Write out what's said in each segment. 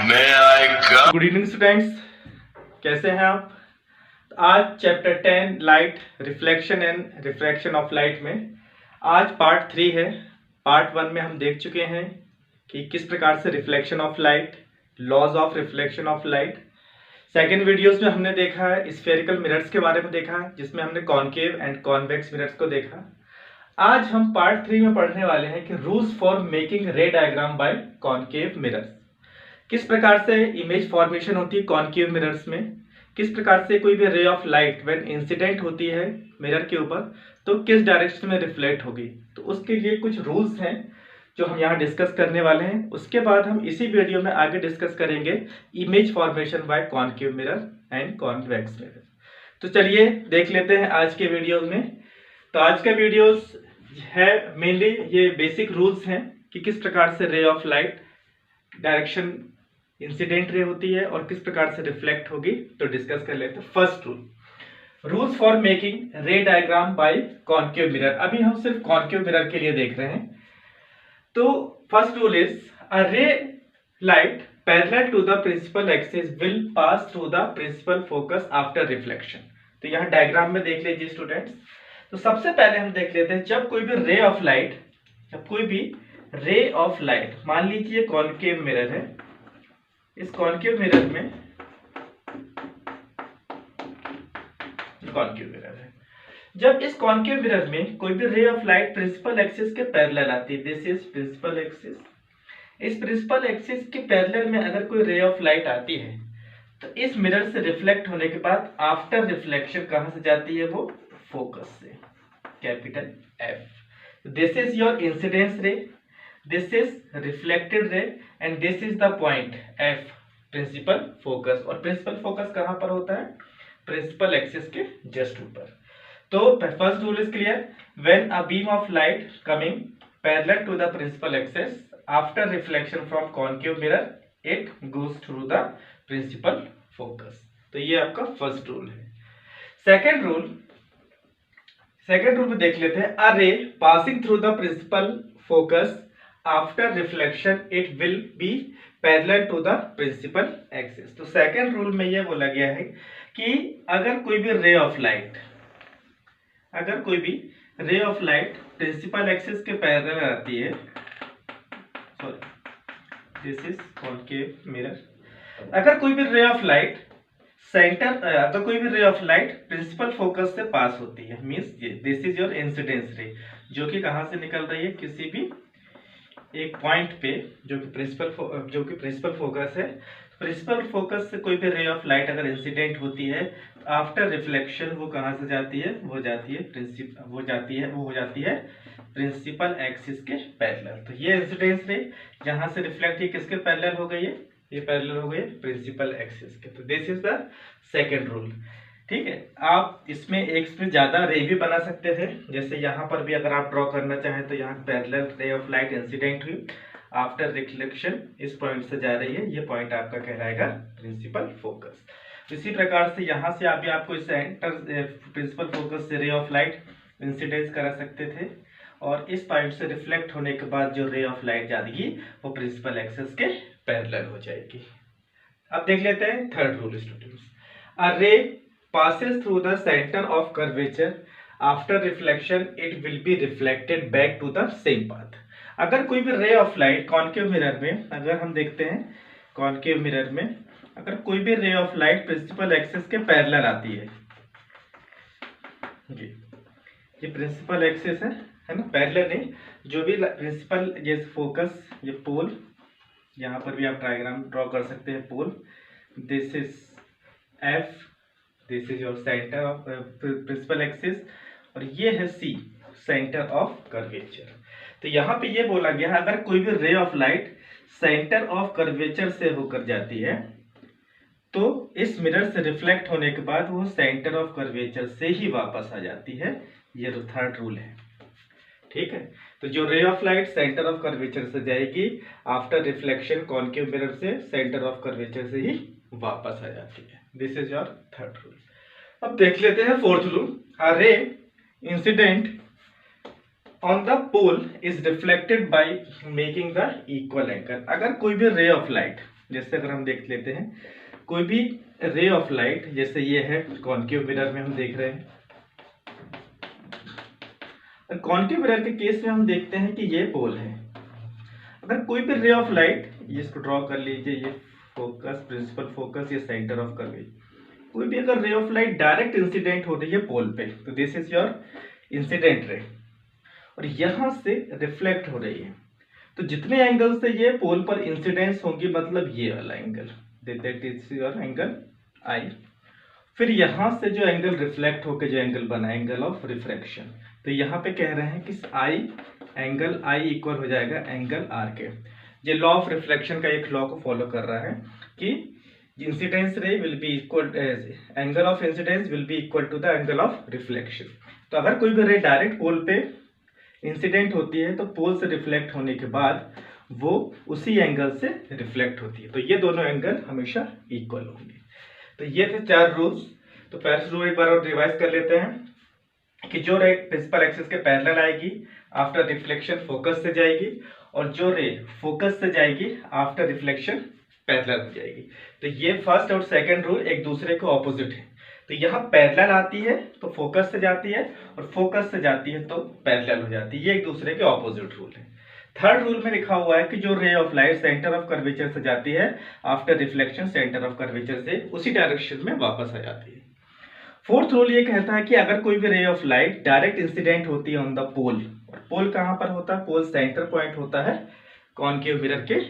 Good evening students, कैसे हैं आप। तो आज chapter 10 light reflection and refraction of light में आज पार्ट 3 है। पार्ट 1 में हम देख चुके हैं कि किस प्रकार से reflection of light, laws of reflection of light. Second videos में हमने देखा है स्फेरिकल मिरर्स के बारे में देखा, जिसमें हमने कॉनकेव एंड कॉन्वेक्स मिरर्स को देखा। आज हम पार्ट 3 में पढ़ने वाले हैं कि rules for making ray diagram by concave mirrors. किस प्रकार से इमेज फॉर्मेशन होती है कॉनकेव मिरर्स में, किस प्रकार से कोई भी ray of light when incident होती है मिरर के ऊपर तो किस डायरेक्शन में रिफ्लेक्ट होगी। तो उसके लिए कुछ रूल्स हैं जो हम यहाँ डिस्कस करने वाले हैं। उसके बाद हम इसी वीडियो में आगे डिस्कस करेंगे image formation by concave mirror and convex mirror. तो चलिए देख लेते हैं आज के वीडियो में। तो आज का वीडियो है मेनली ये बेसिक रूल्स हैं कि किस प्रकार से ray of light direction incident ray होती है और किस प्रकार से रिफ्लेक्ट होगी। तो डिस्कस कर लेते हैं। First rule, rules for making ray diagram by concave mirror. अभी हम सिर्फ कॉनकेव मिरर के लिए देख रहे हैं। तो first rule is a ray light parallel to the principal axis will pass through the principal focus after reflection. तो यहाँ डायग्राम में देख लीजिए स्टूडेंट्स। तो सबसे पहले हम देख लेते हैं जब कोई भी रे ऑफ लाइट, मान लीजिए कॉनकेव मिरर है, इस कॉनकेव मिरर में कॉनकेव मिरर है, जब इस कॉनकेव मिरर में कोई भी ray of light principal axis के पैरेलल आती है, दिस इज प्रिंसिपल एक्सिस। इस प्रिंसिपल एक्सिस के पैरेलल में अगर कोई रे ऑफ लाइट आती है तो इस मिरर से रिफ्लेक्ट होने के बाद आफ्टर रिफ्लेक्शन कहां से जाती है, वो फोकस से, capital F. This is your incidence ray, this is reflected ray and this is the point F, principal focus. और प्रिंसिपल फोकस कहां पर होता है, प्रिंसिपल एक्सिस के जस्ट ऊपर। तो first rule is clear, when a beam of light coming parallel to the principal axis after reflection from concave mirror it goes through the principal focus. तो ये आपका फर्स्ट रूल है। Second rule में देख लेते हैं, a ray passing through the principal focus after reflection it will be parallel to the principal axis. तो second rule में यह बोला गया है कि अगर कोई भी ray of light principal axis के पैरेलल आती है, sorry this is concave mirror, अगर कोई भी ray of light principal focus से पास होती है, means this is your incidence रे, जो कि कहां से निकल रही है, किसी भी एक पॉइंट पे जो कि प्रिंसिपल फोकस है। प्रिंसिपल फोकस से कोई भी रे ऑफ लाइट अगर इंसिडेंट होती है तो आफ्टर रिफ्लेक्शन वो कहां से जाती है, वो हो जाती है प्रिंसिपल एक्सिस के पैरेलल। तो ये इंसिडेंस रे जहां से रिफ्लेक्ट ही किसके पैरेलल हो गई है, ये पैरेलल हो गई प्रिंसिपल एक्सिस के। तो this is the second rule. ठीक है, आप इसमें एक से ज्यादा रे भी बना सकते थे, जैसे यहाँ पर भी अगर आप ड्रॉ करना चाहें तो यहाँ पैरेलल रे ऑफ लाइट इंसिडेंट हुई, आफ्टर रिफ्लेक्शन इस पॉइंट से जा रही है, ये पॉइंट आपका कहलाएगा प्रिंसिपल फोकस। इसी प्रकार से यहाँ से आपको सेंटर प्रिंसिपल फोकस से रे ऑफ लाइट इंसिडेंस करा सकते थे और इस पॉइंट से रिफ्लेक्ट होने के बाद जो रे ऑफ लाइट जाएगी वो प्रिंसिपल एक्सिस के पैरेलल हो जाएगी। अब देख लेते हैं थर्ड रूल स्टूडेंट्स, अ रे passes through the center of curvature after reflection it will be reflected back to the same path। अगर कोई भी ray of light concave mirror में, अगर हम देखते हैं कॉनकेव मिरर में अगर कोई भी ray of light principal axis के पैरेलल आती है, ये प्रिंसिपल एक्सिस है ना, पैरेलल नहीं, जो भी प्रिंसिपल ये फोकस, ये पोल, यहाँ पर भी आप डायग्राम ड्रॉ कर सकते हैं pole, this is F, this is your centre of principal axis और ये है सी, सेंटर ऑफ कर्वेचर। तो यहाँ पे ये बोला गया है अगर कोई भी ray of light centre of curvature से होकर जाती है तो इस मिरर से रिफ्लेक्ट होने के बाद वो सेंटर ऑफ कर्वेचर से ही वापस आ जाती है। ये थर्ड रूल है। ठीक है, तो जो ray of light centre of curvature से जाएगी आफ्टर रिफ्लेक्शन कॉनकेव मिरर से सेंटर ऑफ कर्वेचर से ही वापस आ जाती है। This is your third rule. अब देख लेते हैं fourth rule, a ray incident on the pole is reflected by making the equal angle. अगर कोई भी रे ऑफ लाइट, जैसे अगर हम देख लेते हैं कोई भी रे ऑफ लाइट, जैसे ये है कॉन्केव मिरर में हम देख रहे हैं, कॉन्केव मिरर के केस में हम देखते हैं कि ये पोल है। अगर कोई भी रे ऑफ लाइट, ये इसको ड्रॉ कर लीजिए, ये फोकस, प्रिंसिपल फोकस, ये सेंटर ऑफ कर्वेचर, कोई भी अगर रे ऑफ लाइट डायरेक्ट इंसिडेंट हो रही है पोल पे, तो this is your incident ray, और यहां से रिफ्लेक्ट हो रही है, तो जितने एंगल से ये पोल पर इंसिडेंस होंगी, मतलब ये वाला angle, that is your angle I, फिर यहां से जो एंगल रिफ्लेक्ट होकर जो एंगल बना, एंगल ऑफ रिफ्रैक्शन, तो यहाँ पे कह रहे हैं कि आई, एंगल आई इक्वल हो जाएगा एंगल आर के। ये लॉ ऑफ रिफ्लेक्शन का एक लॉ को फॉलो कर रहा है कि incidence ray will be equal, angle of incidence will be equal to the angle of reflection. तो अगर कोई भी रे डायरेक्ट पोल पे इंसिडेंट होती है तो पोल से रिफ्लेक्ट होने के बाद वो उसी एंगल से रिफ्लेक्ट होती है, तो ये दोनों एंगल हमेशा इक्वल होंगे। तो ये थे 4 रूल्स। तो फर्स्ट रूल एक बार और रिवाइज कर लेते हैं कि जो रे प्रिंसिपल एक्सिस के पैरेलल आएगी आफ्टर रिफ्लेक्शन फोकस से जाएगी, और जो रे फोकस से जाएगी आफ्टर रिफ्लेक्शन पैरेलल हो जाएगी। तो ये फर्स्ट और सेकंड रूल एक दूसरे के ऑपोजिट है। तो यहाँ पैरेलल आती है तो फोकस से जाती है, और फोकस से जाती है तो पैरेलल हो जाती है, ये एक दूसरे के ऑपोजिट रूल है। थर्ड रूल में लिखा हुआ है कि जो ray of light centre of curvature से जाती है after reflection centre of curvature से उसी डायरेक्शन में वापस आ जाती है। फोर्थ रूल ये कहता है कि अगर कोई भी ray of light direct incident होती है ऑन द पोल, और पोल कहाँ पर होता है, पोल सेंटर पॉइंट होता है कॉनकेव मिरर के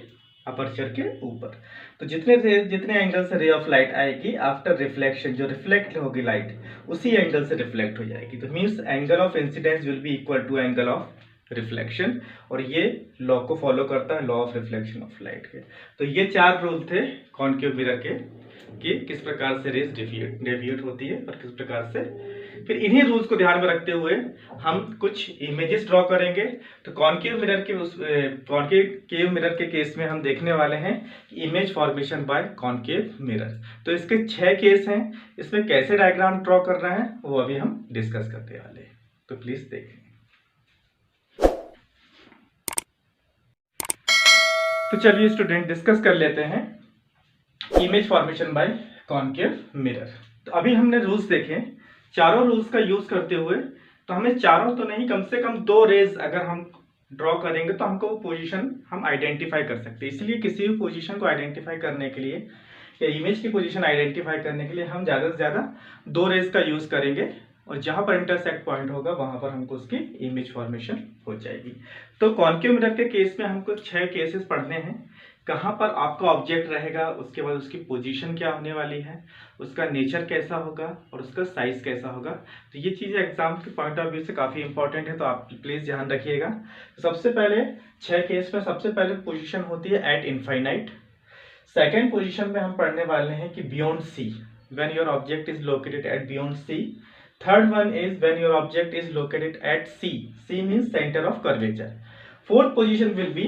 अपर्चर के ऊपर, तो जितने एंगल से रे ऑफ लाइट आएगी आफ्टर रिफ्लेक्शन, जो रिफ्लेक्ट होगी लाइट उसी एंगल से रिफ्लेक्ट हो जाएगी। तो means angle of incidence will be equal to angle of reflection, और ये लॉ को फॉलो करता है, law of reflection of light के। तो ये 4 रूल थे कॉनकेव मिरर के कि किस प्रकार से रेज डेविएट होती है और किस प्रकार से। फिर इन्हीं रूल्स को ध्यान में रखते हुए हम कुछ इमेजेस ड्रॉ करेंगे। तो कॉनकेव मिरर के केस में हम देखने वाले हैं image formation by concave mirror. तो इसके 6 केस हैं, इसमें कैसे डायग्राम ड्रॉ करना है वो अभी हम डिस्कस करने वाले हैं, तो प्लीज देखें। तो चलिए स्टूडेंट डिस्कस कर लेते हैं image formation by concave mirror. तो अभी हमने रूल्स देखे, चारों रूल्स का यूज करते हुए, तो हमें चारों तो नहीं, कम से कम 2 रेज अगर हम ड्रॉ करेंगे तो हमको वो पोजीशन हम आइडेंटिफाई कर सकते हैं। इसलिए किसी भी पोजीशन को आइडेंटिफाई करने के लिए या इमेज की पोजीशन आइडेंटिफाई करने के लिए हम ज़्यादा से ज़्यादा 2 रेज का यूज करेंगे, और जहां पर इंटरसेक्ट पॉइंट होगा वहां पर हमको उसकी इमेज फॉर्मेशन हो जाएगी। तो कॉनकेव मिरर के केस में हमको 6 केसेस पढ़ने हैं। कहाँ पर आपका ऑब्जेक्ट रहेगा, उसके बाद उसकी पोजीशन क्या होने वाली है, उसका नेचर कैसा होगा और उसका साइज कैसा होगा। तो ये चीज़ें एग्जाम के पॉइंट ऑफ व्यू से काफ़ी इंपॉर्टेंट है, तो आप प्लीज़ ध्यान रखिएगा। सबसे पहले 6 केस में सबसे पहले पोजीशन होती है एट इनफाइनाइट। सेकेंड पोजीशन में हम पढ़ने वाले हैं कि beyond C, when your object is located at beyond C. Third one is when your object is located at C. C means center of curvature. Fourth position will be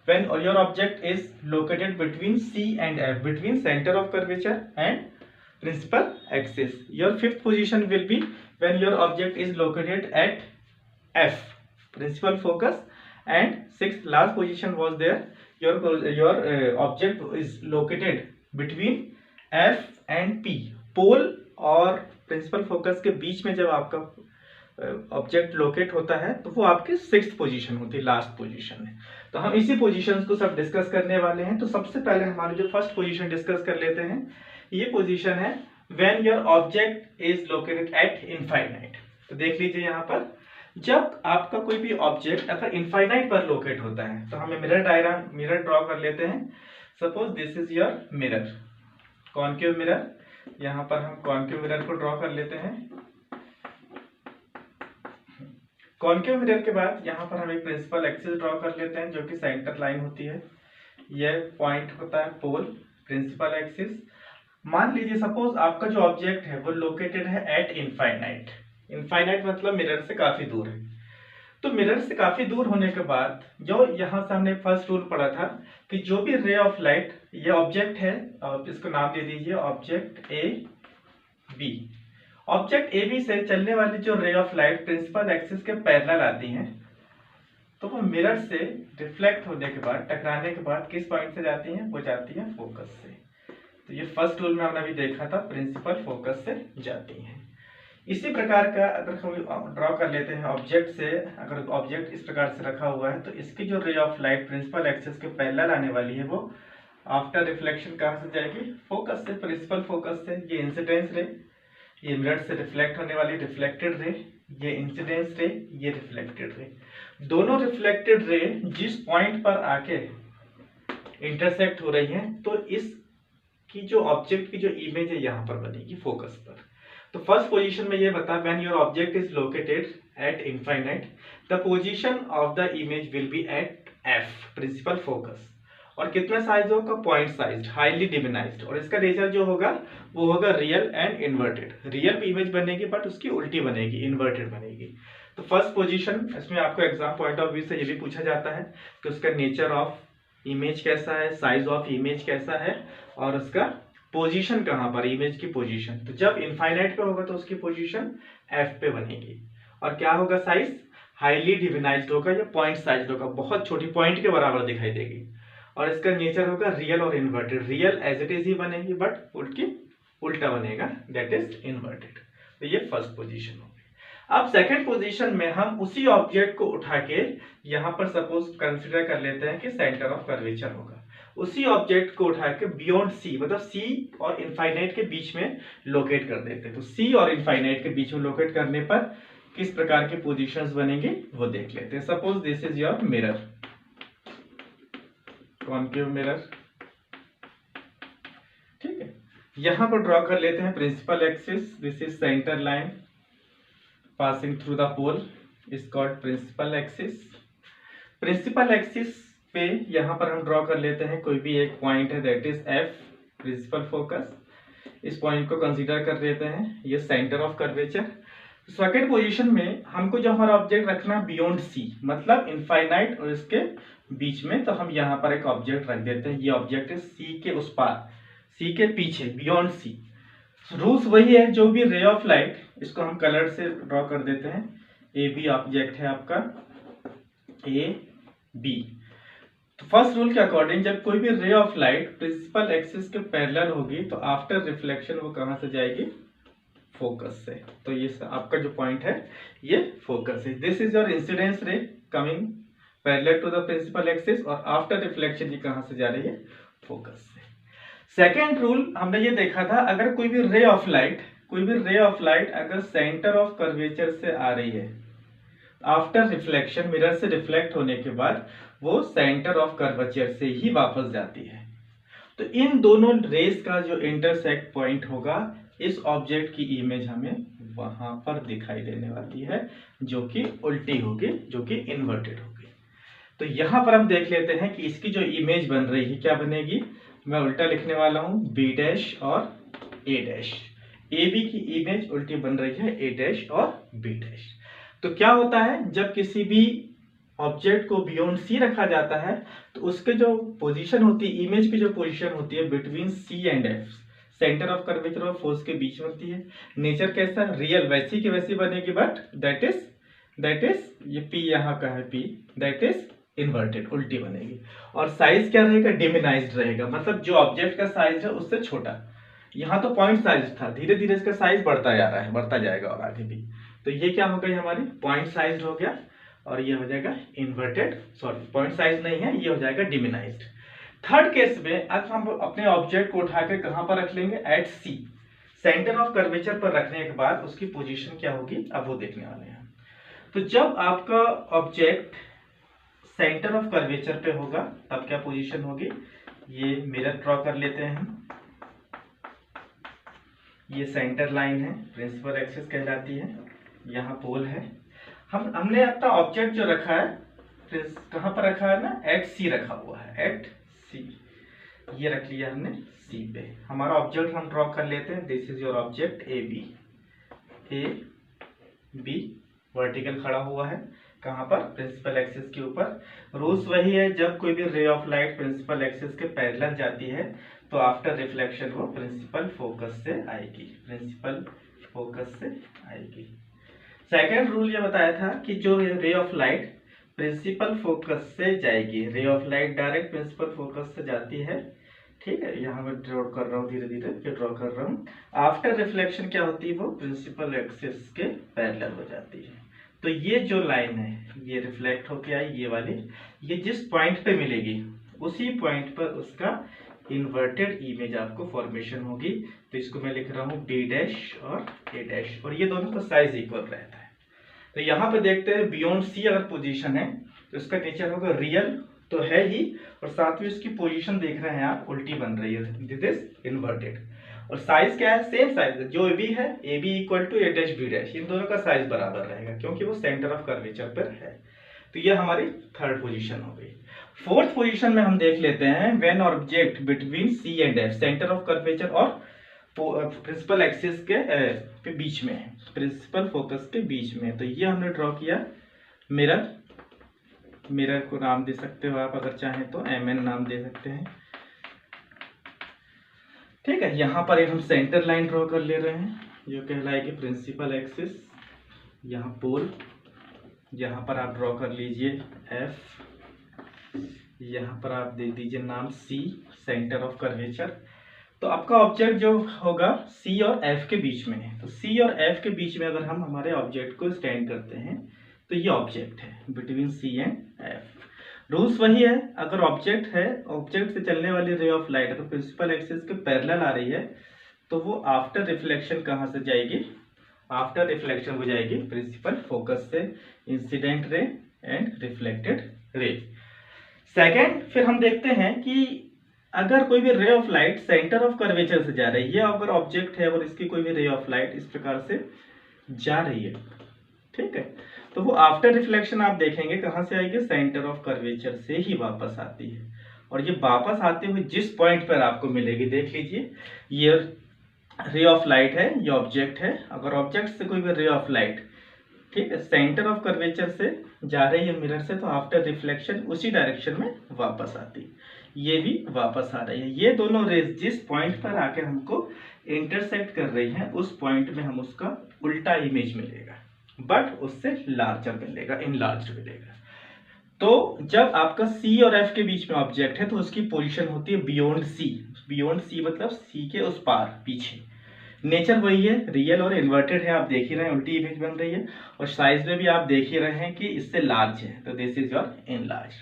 when your object is located between C and F, between center of curvature and principal axis. Your fifth position will be when your object is located at F, principal focus. And sixth last position was there, your object is located between F and P. Pole और principal focus के बीच में जब आपका object locate होता है तो वो आपकी 6th पोजीशन होती है, लास्ट पोजीशन है। तो हम इसी पोजीशंस को सब डिस्कस करने वाले हैं। तो सबसे पहले हमारी जो फर्स्ट पोजीशन डिस्कस कर लेते हैं, ये पोजीशन है when your object is located at infinite. तो देख लीजिए यहाँ पर, जब आपका कोई भी ऑब्जेक्ट अगर इनफाइनाइट पर लोकेट होता है तो हमें मिरर ड्रॉ कर लेते हैं। Suppose this is your mirror, concave mirror. यहाँ पर हम कॉनकेव मिरर को ड्रॉ कर लेते हैं। कॉनकेव मिरर के बाद यहाँ पर हम एक प्रिंसिपल एक्सिस ड्रॉ कर लेते हैं जो कि सेंटर लाइन होती है। यह पॉइंट होता है पोल, प्रिंसिपल एक्सिस। मान लीजिए सपोज आपका जो ऑब्जेक्ट है वो लोकेटेड है एट इनफाइनाइट। इनफाइनाइट मतलब मिरर से काफी दूर है। तो मिरर से काफी दूर होने के बाद जो यहाँ से हमने फर्स्ट रूल पढ़ा था कि जो भी रे ऑफ लाइट, ये ऑब्जेक्ट है, इसको नाम दे दीजिए object A B. Object A B से चलने वाली जो ray of light principal axis के पैरेलल आती हैं, तो वो मिरर से रिफ्लेक्ट होने के बाद, टकराने के बाद किस पॉइंट से जाती हैं? वो जाती हैं फोकस से। तो ये फर्स्ट रूल में हमने अभी देखा था, प्रिंसिपल फोकस से जाती हैं। इसी प्रकार का अगर हम ड्रॉ कर लेते हैं ऑब्जेक्ट से, अगर ऑब्जेक्ट इस प्रकार से रखा हुआ है तो इसकी जो ray of light principal axis के पैरेलल आने वाली है वो आफ्टर रिफ्लेक्शन कहाँ से जाएगी? फोकस से, प्रिंसिपल फोकस से। ये इंसिडेंस रे, ये मिरर से रिफ्लेक्ट होने वाली रिफ्लेक्टेड रे, ये इंसिडेंस रे, ये रिफ्लेक्टेड रे। दोनों रिफ्लेक्टेड रे जिस पॉइंट पर आके इंटरसेक्ट हो रही हैं तो इस की जो ऑब्जेक्ट की जो इमेज है यहाँ पर बनेगी फोकस पर। तो फर्स्ट पोजीशन में ये बता, when your object is located at infinite the position of the image will be at F principal focus. और कितना साइज होगा? Point size, highly diminished. और इसका नेचर जो होगा वो होगा real and inverted. Real image बनेगी बट उसकी उल्टी बनेगी, इन्वर्टेड बनेगी। तो फर्स्ट पोजीशन, इसमें आपको एग्जाम पॉइंट ऑफ व्यू से ये भी पूछा जाता है कि उसका नेचर ऑफ इमेज कैसा है, साइज ऑफ इमेज कैसा है और उसका पोजीशन कहां पर, इमेज की पोजीशन। तो जब इनफाइनाइट पे होगा तो उसकी पोजीशन एफ पे बनेगी। और क्या होगा? साइज हाईली डिविनाइज्ड होगा या पॉइंट साइज होगा, बहुत छोटी पॉइंट के बराबर दिखाई देगी। और इसका नेचर होगा रियल और inverted. Real as it is ही बनेगी बट उसकी उल्टा बनेगा, दैट इज इन्वर्टेड। तो ये फर्स्ट पोजीशन होगी। अब सेकंड पोजीशन में हम उसी ऑब्जेक्ट को उठा के यहाँ पर सपोज कंसिडर कर लेते हैं कि सेंटर ऑफ कर्वेचर होगा। उसी ऑब्जेक्ट को उठा के बियॉन्ड सी, मतलब सी और इनफाइनाइट के बीच में लोकेट कर देते हैं। तो सी और इनफाइनाइट के बीच में लोकेट करने पर किस प्रकार के पोजीशंस बनेंगे वो देख लेते हैं। Suppose this is your mirror, concave mirror, ठीक है। यहां पर ड्रॉ कर लेते हैं principal axis, this is centre line passing through the pole is called principal axis। Principal axis पे यहाँ पर हम ड्रॉ कर लेते हैं कोई भी एक पॉइंट है, that is F principal focus. इस पॉइंट को कंसीडर कर लेते हैं ये centre of curvature. Second position में हमको जो हमारा ऑब्जेक्ट रखना बियॉन्ड सी, मतलब इनफाइनाइट और इसके बीच में, तो हम यहाँ पर एक ऑब्जेक्ट रख देते हैं। ये ऑब्जेक्ट है सी के उस पार, सी के पीछे, बियॉन्ड सी। रूल्स वही है, जो भी रे ऑफ लाइट, इसको हम कलर से ड्रॉ कर देते हैं। ए बी ऑब्जेक्ट है आपका, ए बी। तो फर्स्ट रूल के अकॉर्डिंग जब कोई भी ray of light principal axis के पैरेलल होगी तो आफ्टर रिफ्लेक्शन वो कहां से जाएगी? फोकस से। तो ये आपका जो पॉइंट है ये फोकस है। This is your incidence ray coming parallel to the principal axis, और आफ्टर रिफ्लेक्शन ये कहां से जा रही है? फोकस से। सेकेंड रूल हमने ये देखा था, अगर कोई भी रे ऑफ लाइट अगर सेंटर ऑफ कर्वेचर से आ रही है, आफ्टर रिफ्लेक्शन, मिरर से रिफ्लेक्ट होने के बाद वो सेंटर ऑफ कर्वेचर से ही वापस जाती है। तो इन दोनों रेस का जो इंटरसेक्ट पॉइंट होगा, इस ऑब्जेक्ट की इमेज हमें वहां पर दिखाई देने वाली है, जो कि उल्टी होगी, जो कि इन्वर्टेड होगी। तो यहां पर हम देख लेते हैं कि इसकी जो इमेज बन रही है क्या बनेगी। मैं उल्टा लिखने वाला हूं, बी डैश और ए डैश। ए बी की इमेज उल्टी बन रही है, ए डैश और बी डैश। तो क्या होता है, जब किसी भी ऑब्जेक्ट को बियॉन्ड सी रखा जाता है तो उसके जो पोजीशन होती है, इमेज की जो पोजीशन होती है between C and F, centre of curvature और फोर्स के बीच में होती है। नेचर कैसा? रियल, वैसी की वैसी बनेगी, बट दैट इज ये पी यहाँ का है, पी दैट इज इन्वर्टेड, उल्टी बनेगी। और साइज क्या रहेगा? डिमिनाइज्ड रहेगा, मतलब जो ऑब्जेक्ट का साइज है उससे छोटा। यहाँ तो पॉइंट साइज था, धीरे धीरे इसका साइज बढ़ता जा रहा है, बढ़ता जाएगा और आगे भी। तो ये क्या हो गई हमारी? पॉइंट साइज हो गया, और ये हो जाएगा इन्वर्टेड, सॉरी पॉइंट साइज नहीं है, ये हो जाएगा डिमिनाइज्ड। थर्ड केस में अब हम अपने ऑब्जेक्ट को उठा के कहां पर रख लेंगे? At C, centre of curvature पर रखने के बाद उसकी पोजीशन क्या होगी अब वो देखने वाले हैं। तो जब आपका ऑब्जेक्ट सेंटर ऑफ कर्वेचर पे होगा तब क्या पोजीशन होगी? ये मिरर ड्रॉ कर लेते हैं हम, ये सेंटर लाइन है, प्रिंसिपल एक्सिस कहलाती है, यहाँ पोल है। हमने अपना ऑब्जेक्ट जो रखा है कहाँ पर रखा है ना? एट सी रखा हुआ है, एट सी, ये रख लिया हमने सी पे। हमारा ऑब्जेक्ट हम ड्रॉ कर लेते हैं, this is your object A B vertical खड़ा हुआ है, कहां पर? प्रिंसिपल एक्सिस के ऊपर। रूल्स वही है, जब कोई भी ray of light principal axis के पैरेलल जाती है तो आफ्टर रिफ्लेक्शन वो प्रिंसिपल फोकस से आएगी, प्रिंसिपल फोकस से आएगी। सेकेंड रूल ये बताया था कि जो ray of light principal focus से जाएगी, ray of light direct principal focus से जाती है। ठीक है, यहाँ मैं ड्रॉ कर रहा हूँ, धीरे धीरे फिर ड्रॉ कर रहा हूँ। आफ्टर रिफ्लेक्शन क्या होती है, वो प्रिंसिपल एक्सिस के पैरेलल हो जाती है। तो ये जो लाइन है ये रिफ्लेक्ट होके आई, ये वाली, ये जिस पॉइंट पे मिलेगी उसी पॉइंट पर उसका इन्वर्टेड इमेज आपको फॉर्मेशन होगी। तो इसको मैं लिख रहा हूँ बी डैश और ए डैश, और ये दोनों का साइज इक्वल रहता है। तो यहाँ पे देखते हैं बियॉन्ड सी अगर पोजीशन है तो इसका नेचर होगा रियल, तो है ही, और साथ में इसकी पोजीशन देख रहे हैं आप उल्टी बन रही है, दिस इज इन्वर्टेड। और साइज क्या है, सेम साइज जो ए बी है, A B equal to A dash B dash, इन दोनों का साइज बराबर रहेगा क्योंकि वो सेंटर ऑफ कर्वेचर पर है। तो ये हमारी थर्ड पोजीशन हो गई। फोर्थ पोजीशन में हम देख लेते हैं when object between C and F, centre of curvature और प्रिंसिपल एक्सिस के बीच में है, प्रिंसिपल फोकस के बीच में। तो ये हमने ड्रॉ किया मिरर, मिरर को नाम दे सकते हो आप, अगर चाहें तो MN नाम दे सकते हैं। ठीक है, यहाँ पर एक हम सेंटर लाइन ड्रॉ कर ले रहे हैं जो कहलाएगी प्रिंसिपल एक्सिस। यहाँ पोल, यहाँ पर आप ड्रॉ कर लीजिए F, यहाँ पर आप दे दीजिए नाम C, सेंटर ऑफ कर्वेचर। तो आपका ऑब्जेक्ट जो होगा C और F के बीच में है, तो C और F के बीच में अगर हम हमारे ऑब्जेक्ट को स्टैंड करते हैं तो ये ऑब्जेक्ट है between C and F। Rules वही है, अगर ऑब्जेक्ट है, ऑब्जेक्ट से चलने वाली रे ऑफ लाइट अगर प्रिंसिपल एक्सिस के पैरेलल आ रही है तो वो आफ्टर रिफ्लेक्शन कहाँ से जाएगी, आफ्टर रिफ्लेक्शन हो जाएगी प्रिंसिपल फोकस से, incident ray and reflected ray. Second, फिर हम देखते हैं कि अगर कोई भी ray of light centre of curvature से जा रही है, अगर ऑब्जेक्ट है और इसकी कोई भी रे ऑफ लाइट इस प्रकार से जा रही है, ठीक है, तो वो आफ्टर रिफ्लेक्शन आप देखेंगे कहाँ से आएगी, सेंटर ऑफ कर्वेचर से ही वापस आती है। और ये वापस आते हुए जिस पॉइंट पर आपको मिलेगी, देख लीजिए ये रे ऑफ लाइट है, ये ऑब्जेक्ट है, अगर ऑब्जेक्ट से कोई भी रे ऑफ लाइट, ठीक है, सेंटर ऑफ कर्वेचर से जा रही है मिरर से, तो आफ्टर रिफ्लेक्शन उसी डायरेक्शन में वापस आती है, ये भी वापस आ रही है। ये दोनों रेज जिस पॉइंट पर आके हमको इंटरसेक्ट कर रही हैं उस पॉइंट में हम उसका उल्टा इमेज मिलेगा, बट उससे लार्जर मिलेगा, इनलार्ज्ड मिलेगा। तो जब आपका C और F के बीच में ऑब्जेक्ट है तो उसकी पोजीशन होती है बियॉन्ड C, बियॉन्ड C मतलब C के उस पार, पीछे। नेचर वही है, रियल और इन्वर्टेड है, आप देख ही रहे हैं उल्टी इमेज बन रही है, और साइज में भी आप देख ही रहे हैं कि इससे लार्ज है, तो दिस इज योर इनलार्ज।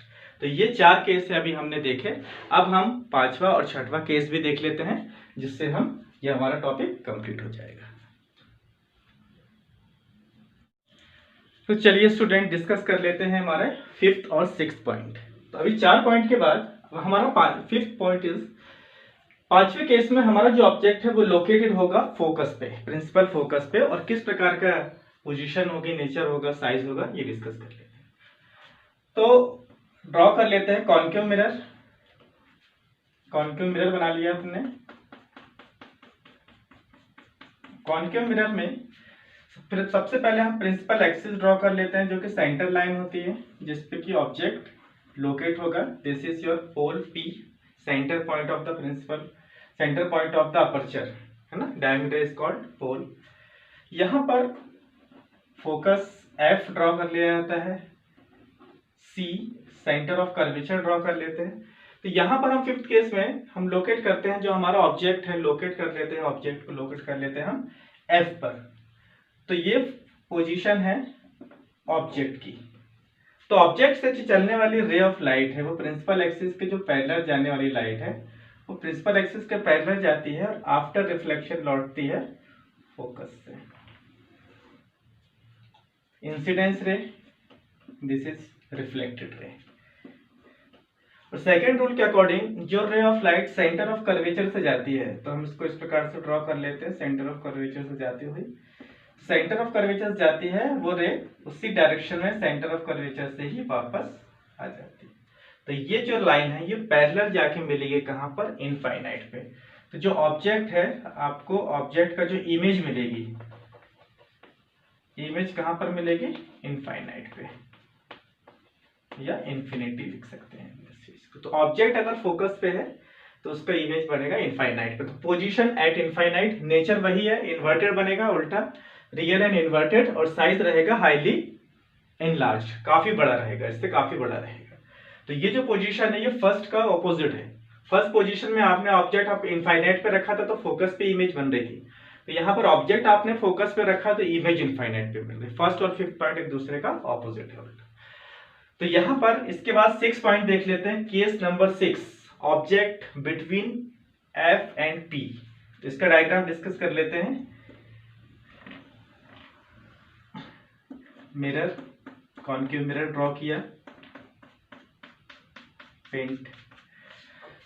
तो ये चार केस है अभी हमने देखे। अब हम पांचवा और छठवां केस भी देख लेते हैं, जिससे हम ये हमारा टॉपिक कंप्लीट हो जाएगा। तो चलिए स्टूडेंट डिस्कस कर लेते हैं हमारे फिफ्थ और सिक्स्थ पॉइंट। तो अभी 4 पॉइंट के बाद हमारा फिफ्थ पॉइंट इज, पांचवें केस में हमारा जो ऑब्जेक्ट है वो लोकेटेड होगा फोकस पे, प्रिंसिपल फोकस पे, और किस प्रकार का पोजीशन होगी, नेचर होगा, साइज होगा, ये डिस्कस कर लेते हैं। तो ड्रॉ कर लेते हैं कॉन्केव मिरर। कॉन्केव मिरर बना लिया आपने। कॉन्केव मिरर में फिर सबसे पहले हम प्रिंसिपल एक्सिस ड्रॉ कर लेते हैं, जो कि सेंटर लाइन होती है जिसपे कि ऑब्जेक्ट लोकेट होगा। This is your pole P, centre point of the principal, centre point of the aperture, है ना, डायमीटर इज कॉल्ड पोल। यहाँ पर फोकस F ड्रॉ कर लिया जाता है, C centre of curvature draw कर लेते हैं। तो यहाँ पर हम फिफ्थ केस में हम लोकेट करते हैं जो हमारा ऑब्जेक्ट है, लोकेट कर लेते हैं, ऑब्जेक्ट को लोकेट कर लेते हैं हम F पर। तो ये पोजीशन है ऑब्जेक्ट की। तो ऑब्जेक्ट से चलने वाली रे ऑफ लाइट है वो प्रिंसिपल एक्सिस के जो पैरेलल जाने वाली लाइट है वो प्रिंसिपल एक्सिस के पैरेलल जाती है और आफ्टर रिफ्लेक्शन लौटती है फोकस से। Incidence ray, this is reflected रे। और सेकेंड रूल के अकॉर्डिंग जो ray of light centre of curvature से जाती है, तो हम इसको इस प्रकार से ड्रॉ कर लेते हैं, सेंटर ऑफ कर्वेचर से जाती हुई, सेंटर ऑफ कर्वेचर जाती है वो रे उसी डायरेक्शन में सेंटर ऑफ कर्वेचर से ही वापस आ जाती है। तो ये जो लाइन है ये पैरेलल जाके मिलेगी कहाँ पर, इनफाइनाइट पे। तो जो ऑब्जेक्ट है आपको ऑब्जेक्ट का जो इमेज मिलेगी, इमेज कहाँ पर मिलेगी, इनफाइनाइट पे, या इन्फिनिटी लिख सकते हैं इस चीज को। तो ऑब्जेक्ट अगर फोकस पे है तो उसका इमेज बनेगा इनफाइनाइट पे। तो पोजीशन एट इनफाइनाइट, नेचर वही है, इन्वर्टेड बनेगा, उल्टा रियल एंड इन्वर्टेड, और साइज रहेगा हाईली एनलार्ज, काफी बड़ा रहेगा, इससे काफी बड़ा रहेगा। तो ये जो पोजीशन है ये फर्स्ट का ऑपोजिट है। फर्स्ट पोजीशन में आपने ऑब्जेक्ट आप इनफाइनाइट पे रखा था तो फोकस पे इमेज बन रही थी, तो यहाँ पर ऑब्जेक्ट आपने फोकस पे रखा तो इमेज इनफाइनाइट पे मिल रही। फर्स्ट और फिफ्थ पॉइंट एक दूसरे का ऑपोजिट है। तो यहाँ पर इसके बाद 6 पॉइंट देख लेते हैं। Case number 6, object between F and P. इसका डायग्राम डिस्कस कर लेते हैं। मिरर, कॉन्केव मिरर ड्रॉ किया, पेंट।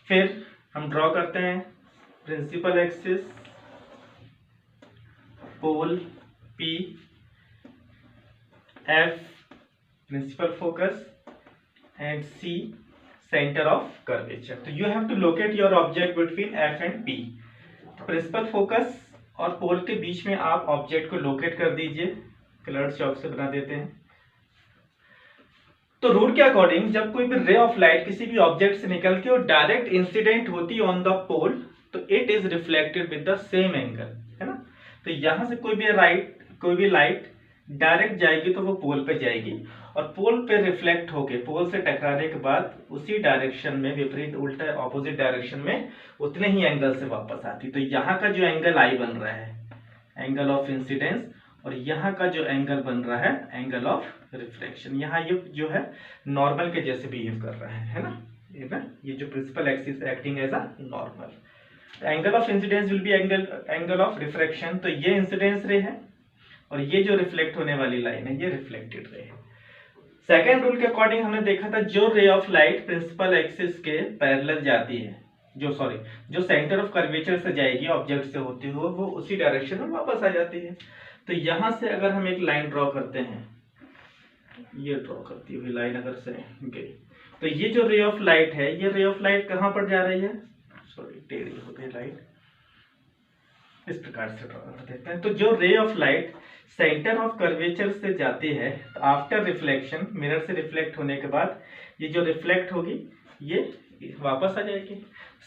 फिर हम ड्रॉ करते हैं principal axis, pole P, F principal focus and C centre of curvature. So you have to locate your object between F and P. Principal focus और pole के बीच में आप ऑब्जेक्ट को लोकेट कर दीजिए, कलर चॉक से बना देते हैं। तो रूल के अकॉर्डिंग जब कोई भी रे ऑफ लाइट किसी भी ऑब्जेक्ट से निकलती है और डायरेक्ट इंसिडेंट होती है ऑन द पोल, तो it is reflected with the same angle, है ना। तो यहां से कोई भी लाइट डायरेक्ट जाएगी तो वो पोल पे जाएगी और पोल पे रिफ्लेक्ट होके पोल से टकराने के बाद उसी डायरेक्शन में, विपरीत उल्टा ऑपोजिट डायरेक्शन में उतने ही एंगल से वापस आती। तो यहाँ का जो एंगल आई बन रहा है एंगल ऑफ इंसिडेंस, और यहाँ का जो एंगल बन रहा है एंगल ऑफ रिफ्लेक्शन। यहाँ ये जो है नॉर्मल के जैसे बिहेव कर रहा है ना, ये जो principal axis acting as a normal. Angle of incidence will be angle of refraction. तो ये इंसिडेंस रे है और ये जो रिफ्लेक्ट होने वाली लाइन है ये रिफ्लेक्टेड रे है। सेकेंड रूल के अकॉर्डिंग हमने देखा था जो ray of light principal axis के पैरेलल जाती है, जो सेंटर ऑफ कर्वेचर से जाएगी ऑब्जेक्ट से होती हुई, वो उसी डायरेक्शन में वापस आ जाती है। तो यहां से अगर हम एक लाइन ड्रॉ करते हैं, ये ड्रॉ करती हुई लाइन अगर से गई, तो ये जो रे ऑफ लाइट है ये रे ऑफ लाइट कहां पर जा रही है, टेढ़ी हो गई लाइट, इस प्रकार से ड्रॉ कर देते हैं। तो जो ray of light centre of curvature से जाती है, तो आफ्टर रिफ्लेक्शन, मिरर से रिफ्लेक्ट होने के बाद ये जो रिफ्लेक्ट होगी ये वापस आ जाएगी।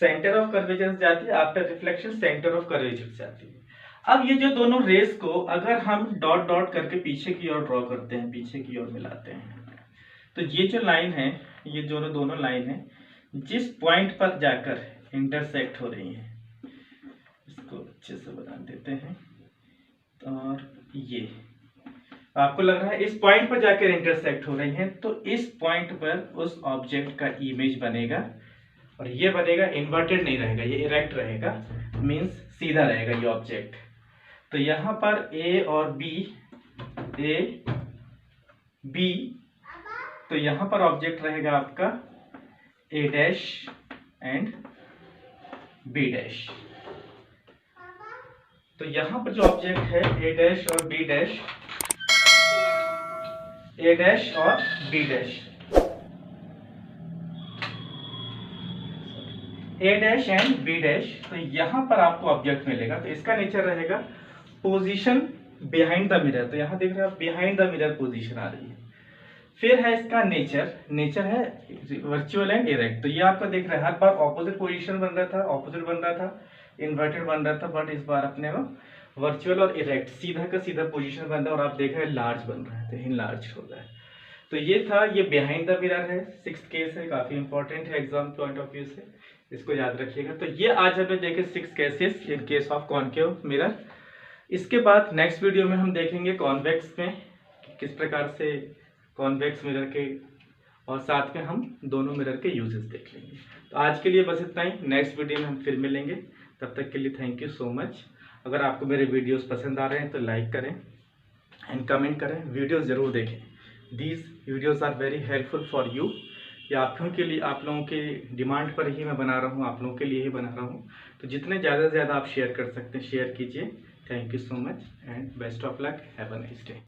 सेंटर ऑफ कर्वेचर से जाती है, after reflection centre of curvature से जाती है। अब ये जो दोनों रेस को अगर हम डॉट डॉट करके पीछे की ओर ड्रॉ करते हैं, पीछे की ओर मिलाते हैं, तो ये जो लाइन है, ये जो दोनों लाइन है जिस पॉइंट पर जाकर इंटरसेक्ट हो रही है, इसको अच्छे से बना देते हैं। और ये आपको लग रहा है इस पॉइंट पर जाकर इंटरसेक्ट हो रही है, तो इस पॉइंट पर उस ऑब्जेक्ट का इमेज बनेगा और ये बनेगा, इन्वर्टेड नहीं रहेगा, ये इरेक्ट रहेगा, मींस सीधा रहेगा ये ऑब्जेक्ट। तो यहाँ पर ए और बी, ए बी, तो यहाँ पर ऑब्जेक्ट रहेगा आपका A dash and B dash. तो यहाँ पर जो ऑब्जेक्ट है ए डैश और बी डैश, ए डैश और B dash, A dash and B dash, तो यहाँ पर आपको ऑब्जेक्ट मिलेगा। तो इसका नेचर रहेगा पोजीशन बिहाइंड द मिरर। तो यहाँ देख रहे हैं आप बिहाइंड द मिरर पोजीशन आ रही है। फिर है इसका नेचर है वर्चुअल एंड इरेक्ट। तो ये आपका देख रहे हैं हर बार ऑपोजिट पोजीशन बन रहा था, ऑपोजिट बन रहा था, इन्वर्टेड बन रहा था, बट इस बार अपने में वर्चुअल और इरेक्ट सीधा का सीधा पोजीशन बन रहा है और आप देख रहे हैं लार्ज बन रहा है, तो इनलार्ज हो रहा है। तो ये था, ये बिहाइंड द मिरर है, 6th केस है, काफी इंपॉर्टेंट है एग्जाम पॉइंट ऑफ व्यू से, इसको याद रखिएगा। तो ये आज हमने देखे 6 cases in case of concave mirror. इसके बाद नेक्स्ट वीडियो में हम देखेंगे कॉन्वेक्स में किस प्रकार से कॉन्वेक्स मिरर के, और साथ में हम दोनों मिरर के यूजेस देख लेंगे। तो आज के लिए बस इतना ही, नेक्स्ट वीडियो में हम फिर मिलेंगे। तब तक के लिए थैंक यू सो मच। अगर आपको मेरे वीडियोस पसंद आ रहे हैं तो लाइक करें एंड कमेंट करें, वीडियोस ज़रूर देखें। These videos are very helpful for you. या आप लोगों के लिए, आप लोगों के डिमांड पर ही मैं बना रहा हूँ, आप लोगों के लिए ही बना रहा हूँ। तो जितने ज़्यादा से ज़्यादा आप शेयर कर सकते हैं शेयर कीजिए। Thank you so much and best of luck, have a nice day.